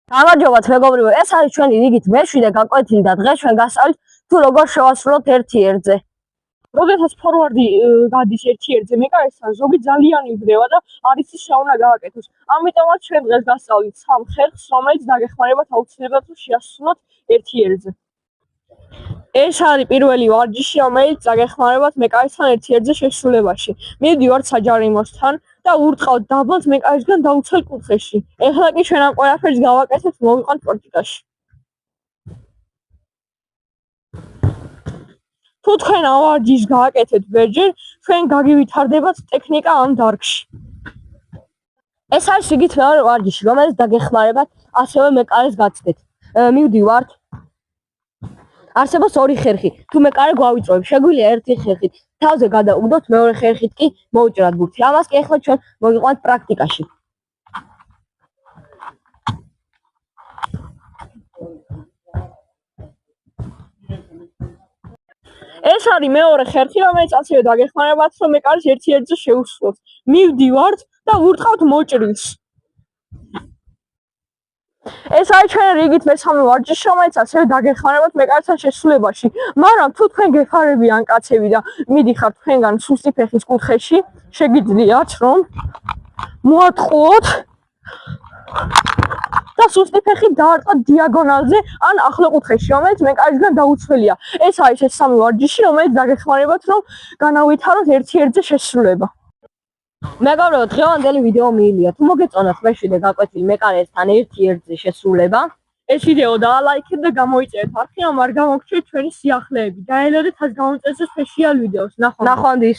გამარჯობათ მეგობრებო, ეს არის ჩვენი რიგით მეშვიდე გაკვეთილი და დღეს ჩვენ გასწავლით თუ როგორ შევასრულოთ 1-1-ზე. როდესაც ფორვარდი გადის 1-1-ზე მეკარესთან, ზოგი ძალიან იბრძვა და არის ის რა უნდა გააკეთოს. ამიტომაც ჩვენ დღეს გასწავლით 3 ხერხს, რომელიც დაგეხმარებათ აუცილებლად თუ შეასრულოთ 1-1-ზე. ეს არის პირველი ვარჯიში, რომელიც დაგეხმარებათ მეკარესთან 1-1-ზე შესრულებაში. მივდივართ საჯარიმოსთან და ურტყავთ დაბლს მეკარისგან დაუცველ კუთხეში. ეხლა კი ჩვენ ამ ყველაფერს გავაკეთებთ, მოვიყვანთ პრაქტიკაში. თუ თქვენ ამ ვარჯიშს გააკეთებთ ბერჯერ, ჩვენ გაგივითარდებათ ტექნიკა ამ დარგში. ეს არის რიგით მეორე ვარჯიში, რომელიც დაგეხმარებათ ასევე მეკარეს გაცდეთ. მივდივართ. არსებობს 2 ხერხი. თუ მეკარე გვავიწროებ, შეგვიძლია 1 ხერხით თავზე გადაუგდოთ, მეორე ხერხით კი მოვუჭრათ ბურთი. ამას კი ახლა ჩვენ მოვიყვანთ პრაქტიკაში. ეს არის მეორე ხერხი, რომელიც ასევე დაგეხმარებათ, რომ მეკარეს 1-1-ზე შეუსრულოთ. მივდივართ და ვურტყავთ მოჭრილს. ეს არის ჩვენი რიგით მესამე ვარჯიში, რომელიც ასევე დაგეხმარებათ მეკარესთან შესრულებაში. მაგრამ თუ თქვენ გეხარებიან კაცები და მიდიხართ თქვენგან სუსტი ფეხის კუთხეში, შეგიძლიათ რომ მოატყუოთ და სუსტი ფეხით დაარტყოთ დიაგონალზე ან ახლო კუთხეში, რომელიც მეკარისგან დაუცველია. ეს არის ეს სამი ვარჯიში, რომელიც დაგეხმარებათ, რომ განავითაროთ 1-1-ზე შესრულება. მეგობრებო, დღევანდელი ვიდეო მიილია. თუ მოგეწონათ მეშვიდე გაკვეთილი მეკარესთან 1-1-ზე შესრულება, ეს ვიდეო დაალაიქეთ და გამოიწერეთ არხი, რომ არ გამოგჩვენთ ჩვენი სიახლეები. დაელოდეთ ას გამოწერს სპეციალ ვიდეოს. ნახვამდის.